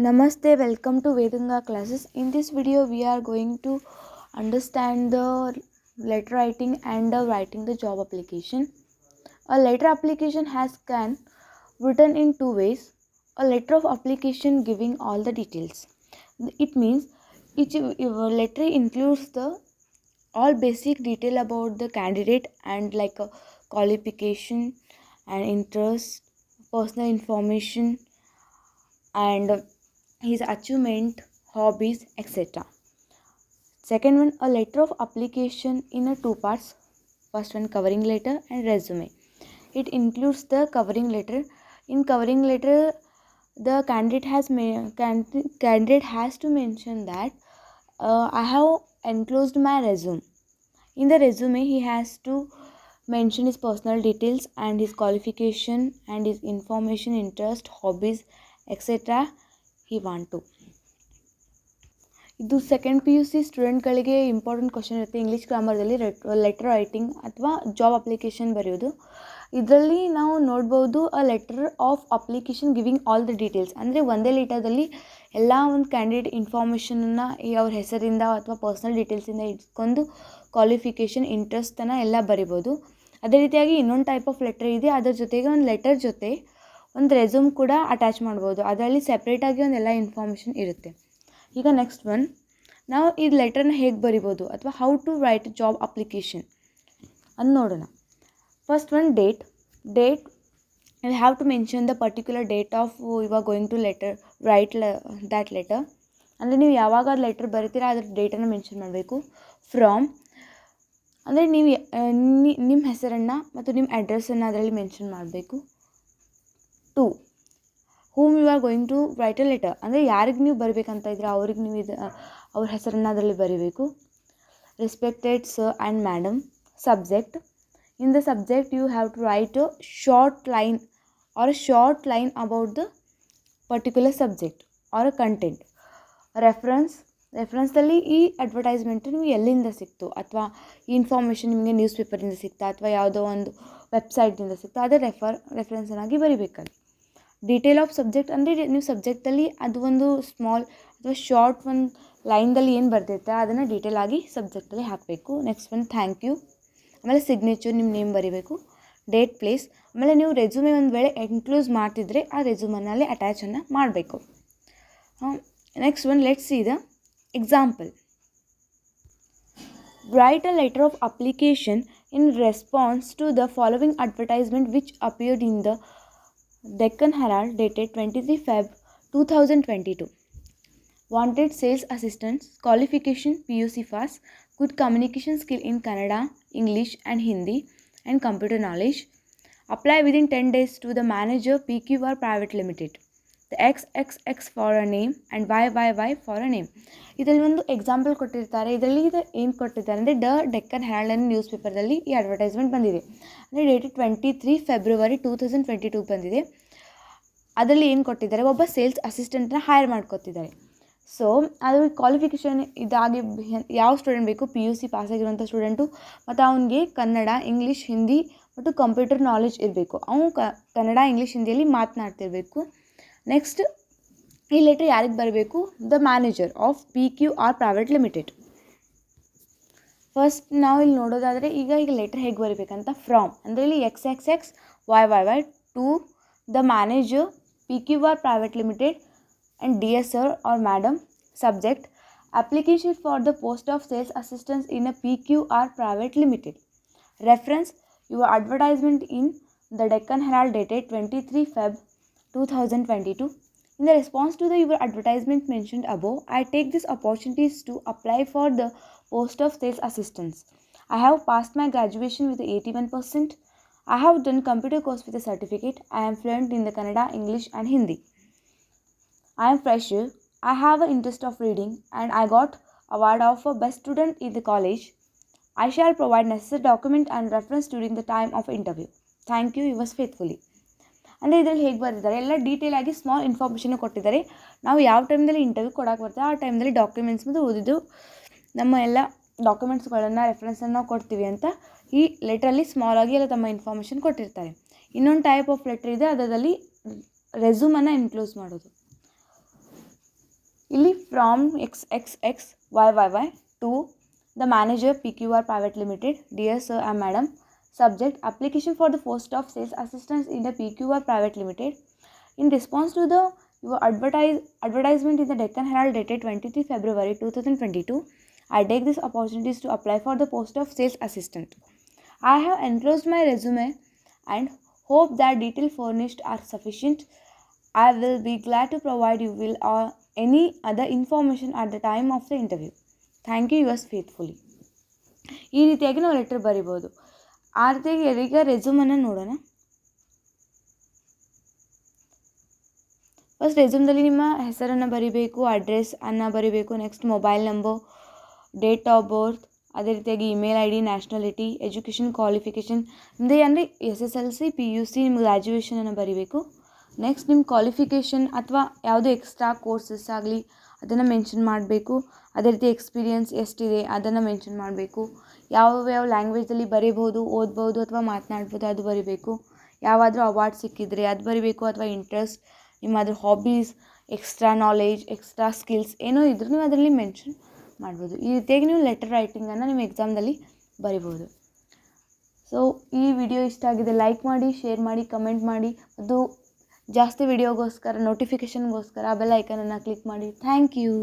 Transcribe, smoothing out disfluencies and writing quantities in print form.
Namaste, welcome to Vedanga classes. In this video, we are going to understand the letter writing and writing the job application. A letter application can written in two ways. A letter of application giving all the details. It means each letter includes the all basic detail about the candidate and like a qualification and interest, personal information, and his achievement, hobbies, etc. Second one, a letter of application in a two parts. First one, covering letter and resume. It includes the covering letter. In covering letter, the candidate has to mention that I have enclosed my resume. In the resume, he has to mention his personal details and his qualification and his information, interest, hobbies, etc. he want to. ಇದು second P U C ಸ್ಟೂಡೆಂಟ್ಗಳಿಗೆ important question ಇರುತ್ತೆ English ಗ್ರಾಮರ್ದಲ್ಲಿ letter writing ಅಥವಾ job application ಬರೆಯೋದು. ಇದರಲ್ಲಿ ನಾವು ನೋಡ್ಬೋದು a letter of application giving all the details. ಅಂದರೆ ಒಂದೇ ಲೆಟರ್ದಲ್ಲಿ ಎಲ್ಲ ಒಂದು ಕ್ಯಾಂಡಿಡೇಟ್ ಇನ್ಫಾರ್ಮೇಷನನ್ನು ಅವ್ರ ಹೆಸರಿಂದ ಅಥವಾ ಪರ್ಸ್ನಲ್ ಡೀಟೇಲ್ಸಿಂದ ಇಟ್ಕೊಂಡು ಕ್ವಾಲಿಫಿಕೇಷನ್ ಇಂಟ್ರೆಸ್ಟನ್ನು ಎಲ್ಲ ಬರಿಬೋದು. ಅದೇ ರೀತಿಯಾಗಿ ಇನ್ನೊಂದು ಟೈಪ್ ಆಫ್ ಲೆಟರ್ ಇದೆ, ಅದರ ಜೊತೆಗೆ ಒಂದು ಲೆಟರ್ ಜೊತೆ ಒಂದು ರೆಸ್ಯೂಮ್ ಕೂಡ ಅಟ್ಯಾಚ್ ಮಾಡ್ಬೋದು. ಅದರಲ್ಲಿ ಸೆಪ್ರೇಟಾಗಿ ಒಂದೆಲ್ಲ ಇನ್ಫಾರ್ಮೇಷನ್ ಇರುತ್ತೆ. ಈಗ ನೆಕ್ಸ್ಟ್ ಒನ್, ನಾವು ಈ ಲೆಟರ್ನ ಹೇಗೆ ಬರಿಬೋದು ಅಥವಾ how to write job application ಅಂತ ನೋಡೋಣ. First one, date you have to mention the particular date of you are going to that letter. ಅಂದರೆ ನೀವು ಯಾವಾಗ ಅದು ಲೆಟರ್ ಬರಿತೀರಾ ಅದ್ರ ಡೇಟನ್ನು ಮೆನ್ಷನ್ ಮಾಡಬೇಕು. ಫ್ರಾಮ್ ಅಂದರೆ ನೀವು ನಿಮ್ಮ ಹೆಸರನ್ನು ಮತ್ತು ನಿಮ್ಮ ಅಡ್ರೆಸ್ಸನ್ನು ಅದರಲ್ಲಿ ಮೆನ್ಷನ್ ಮಾಡಬೇಕು. To whom you are going to write a letter, ಅಂದರೆ ಯಾರಿಗೆ ನೀವು ಬರಬೇಕಂತ ಇದ್ರೆ ಅವ್ರಿಗೆ ನೀವು ಅವ್ರ ಹೆಸರನ್ನು ಅದರಲ್ಲಿ ಬರೀಬೇಕು. Respected sir and madam. Subject, in the subject you have to write a short line about the particular subject or a content. ರೆಫರೆನ್ಸಲ್ಲಿ ಈ ಅಡ್ವರ್ಟೈಸ್ಮೆಂಟು ನೀವು ಎಲ್ಲಿಂದ ಸಿಕ್ತು ಅಥವಾ ಈ ಇನ್ಫಾರ್ಮೇಷನ್ ನಿಮಗೆ ನ್ಯೂಸ್ ಪೇಪರಿಂದ ಸಿಕ್ತಾ ಅಥವಾ ಯಾವುದೋ ಒಂದು ವೆಬ್ಸೈಟ್ನಿಂದ ಸಿಕ್ತಾ, ಅದೇ ರೆಫರೆನ್ಸನ್ನಾಗಿ ಬರೀಬೇಕಲ್ಲಿ. ಡೀಟೇಲ್ ಆಫ್ ಸಬ್ಜೆಕ್ಟ್ ಅಂದರೆ ನೀವು ಸಬ್ಜೆಕ್ಟಲ್ಲಿ ಅದು ಒಂದು ಸ್ಮಾಲ್ ಅಥವಾ ಶಾರ್ಟ್ ಒಂದು ಲೈನ್ದಲ್ಲಿ ಏನು ಬರ್ತಿರುತ್ತೆ ಅದನ್ನು ಡೀಟೇಲ್ ಆಗಿ ಸಬ್ಜೆಕ್ಟಲ್ಲಿ ಹಾಕಬೇಕು. Next one, thank you. ಆಮೇಲೆ ಸಿಗ್ನೇಚರ್, ನಿಮ್ಮ ನೇಮ್ ಬರೀಬೇಕು. Date, place. ಆಮೇಲೆ ನೀವು ರೆಸ್ಯೂಮೆ ಒಂದು ವೇಳೆ ಎನ್ಕ್ಲೂಸ್ ಮಾಡ್ತಿದ್ರೆ ಆ ರೆಸ್ಯೂಮನಲ್ಲಿ ಅಟ್ಯಾಚನ್ನು ಮಾಡಬೇಕು. Next one, let's see the example. Write a letter of application in response to the following advertisement which appeared in the Deccan Herald dated 23 Feb 2022. Wanted sales assistants. Qualification PUC Pass. Good communication skill in Kannada, English and Hindi and computer knowledge. Apply within 10 days to the manager PQR Private Limited. The XXX for a name and YYY for a name. ಇದರಲ್ಲಿ ಒಂದು example ಕೊಟ್ಟಿರ್ತಾರೆ. ಇದರಲ್ಲಿ ಏನು ಕೊಟ್ಟಿದ್ದಾರೆ ಅಂದರೆ Deccan Herald ಅನ್ನೋ news ಪೇಪರ್ದಲ್ಲಿ ಈ advertisement ಬಂದಿದೆ. ಅಂದರೆ ಡೇಟೆಡ್ 23 ಫೆಬ್ರವರಿ 2022 ಬಂದಿದೆ. ಅದರಲ್ಲಿ ಏನು ಕೊಟ್ಟಿದ್ದಾರೆ, ಒಬ್ಬ ಸೇಲ್ಸ್ ಅಸಿಸ್ಟೆಂಟ್ನ ಹೈರ್ ಮಾಡ್ಕೊತಿದ್ದಾರೆ. ಸೊ ಅದು ಕ್ವಾಲಿಫಿಕೇಷನ್ ಇದಾಗಿ ಯಾವ ಸ್ಟೂಡೆಂಟ್ ಬೇಕು, PUC ಪಾಸಾಗಿರುವಂಥ ಸ್ಟೂಡೆಂಟು ಮತ್ತು ಅವನಿಗೆ ಕನ್ನಡ, ಇಂಗ್ಲೀಷ್, ಹಿಂದಿ ಮತ್ತು ಕಂಪ್ಯೂಟರ್ ನಾಲೆಜ್ ಇರಬೇಕು. ಅವನು ಕನ್ನಡ, ಇಂಗ್ಲೀಷ್, ಹಿಂದಿಯಲ್ಲಿ ಮಾತನಾಡ್ತಿರಬೇಕು. ನೆಕ್ಸ್ಟ್, ಈ ಲೆಟರ್ ಯಾರಿಗೆ ಬರಬೇಕು, the manager of PQR private limited. First ನಾವು ಇಲ್ಲಿ ನೋಡೋದಾದರೆ ಈಗ ಲೆಟರ್ ಹೇಗೆ ಬರೀಬೇಕಂತ, ಫ್ರಾಮ್ ಅಂದರೆ ಇಲ್ಲಿ XXX YYY to the manager PQR private limited and dear sir or madam. Subject, application for the post of sales assistants in a PQR private limited. Reference, your advertisement in the Deccan Herald dated 23 Feb 2022. In the response to your advertisement mentioned above, I take this opportunities to apply for the post of sales assistants. I have passed my graduation with 81%. I have done computer course with a certificate. I am fluent in the Kannada, English and Hindi. I am fresher. I have an interest of reading and I got award of a best student in the college. I shall provide necessary document and reference during the time of interview. Thank you, yours faithfully. ಅಂದರೆ ಇದರಲ್ಲಿ ಹೇಗೆ ಬರೆದಿದ್ದಾರೆ, ಎಲ್ಲ detail ಆಗಿ small information ಕೊಟ್ಟಿದ್ದಾರೆ. ನಾವು ಯಾವ ಟೈಮ್ದಲ್ಲಿ interview ಕೊಡೋಕೆ ಬರ್ತದೆ ಆ ಟೈಮ್ದಲ್ಲಿ ಡಾಕ್ಯುಮೆಂಟ್ಸ್ ಮತ್ತು ಓದಿದ್ದು ನಮ್ಮ ಎಲ್ಲ ಡಾಕ್ಯುಮೆಂಟ್ಸ್ಗಳನ್ನು ರೆಫರೆನ್ಸನ್ನು ನಾವು ಕೊಡ್ತೀವಿ ಅಂತ ಈ ಲೆಟ್ರಲ್ಲಿ ಸ್ಮಾಲ್ ಆಗಿ ಎಲ್ಲ ತಮ್ಮ ಇನ್ಫಾರ್ಮೇಷನ್ ಕೊಟ್ಟಿರ್ತಾರೆ. ಇನ್ನೊಂದು ಟೈಪ್ ಆಫ್ ಲೆಟ್ರ್ ಇದೆ, ಅದರಲ್ಲಿ ರೆಸ್ಯೂಮನ್ನು ಇನ್ಕ್ಲೂಸ್ ಮಾಡೋದು. from XXXYYY to the manager PQR Private Limited. Dear Sir and Madam, subject application for the post of sales assistant in the PQR Private Limited. In response to the your advertisement in the Deccan Herald dated 23 February 2022, I take this opportunity to apply for the post of sales assistant. I have enclosed my resume and hope that details furnished are sufficient. I will be glad to provide you with any other information at the time of the interview. Thank you, yours faithfully. ಈ ರೀತಿಯಾಗಿ ನಾವು letter ಬರಿಬೋದು. ಆ ರೀತಿಯಾಗಿ ಈಗ ರೆಸ್ಯೂಮನ್ನು ನೋಡೋಣ. First ರೆಸ್ಯೂಮ್ದಲ್ಲಿ ನಿಮ್ಮ ಹೆಸರನ್ನು ಬರಿಬೇಕು, ಅಡ್ರೆಸ್ಸನ್ನು ಬರಿಬೇಕು, next mobile number, date of birth, ಅದೇ ರೀತಿಯಾಗಿ email I D, nationality, education qualification ನಿಮ್ಮದು ಅಂದರೆ SSLC PUC ನಿಮ್ಮ ಗ್ರ್ಯಾಜುಯೇಷನನ್ನು ಬರಿಬೇಕು. ನೆಕ್ಸ್ಟ್ ನಿಮ್ಮ ಕ್ವಾಲಿಫಿಕೇಷನ್ ಅಥವಾ ಯಾವುದೇ ಎಕ್ಸ್ಟ್ರಾ ಕೋರ್ಸಸ್ ಆಗಲಿ ಅದನ್ನು ಮೆನ್ಷನ್ ಮಾಡಬೇಕು. ಅದೇ ರೀತಿ ಎಕ್ಸ್ಪೀರಿಯನ್ಸ್ ಎಷ್ಟಿದೆ ಅದನ್ನು ಮೆನ್ಷನ್ ಮಾಡಬೇಕು. ಯಾವ ಲ್ಯಾಂಗ್ವೇಜಲ್ಲಿ ಬರೀಬೋದು, ಓದ್ಬೋದು ಅಥವಾ ಮಾತನಾಡ್ಬೋದು ಅದು ಬರಿಬೇಕು. ಯಾವಾದರೂ ಅವಾರ್ಡ್ ಸಿಕ್ಕಿದರೆ ಅದು ಬರಿಬೇಕು, ಅಥವಾ ಇಂಟ್ರೆಸ್ಟ್, ನಿಮ್ಮ ಅದ್ರ hobbies, extra knowledge, extra skills ಏನೋ ಇದ್ರೂ ನೀವು ಅದರಲ್ಲಿ ಮೆನ್ಷನ್ ಮಾಡ್ಬೋದು. ಈ ರೀತಿಯಾಗಿ ನೀವು ಲೆಟರ್ ರೈಟಿಂಗನ್ನು ನಿಮ್ಮ ಎಕ್ಸಾಮ್ದಲ್ಲಿ ಬರಿಬೋದು. ಸೊ ಈ ವಿಡಿಯೋ ಇಷ್ಟ ಆಗಿದೆ ಲೈಕ್ ಮಾಡಿ, ಶೇರ್ ಮಾಡಿ, ಕಮೆಂಟ್ ಮಾಡಿ. ಅದು ಜಾಸ್ತಿ ವಿಡಿಯೋಗೋಸ್ಕರ ನೋಟಿಫಿಕೇಷನ್ಗೋಸ್ಕರ ಬೆಲ್ ಐಕನನ್ನು ಕ್ಲಿಕ್ ಮಾಡಿ. Thank you.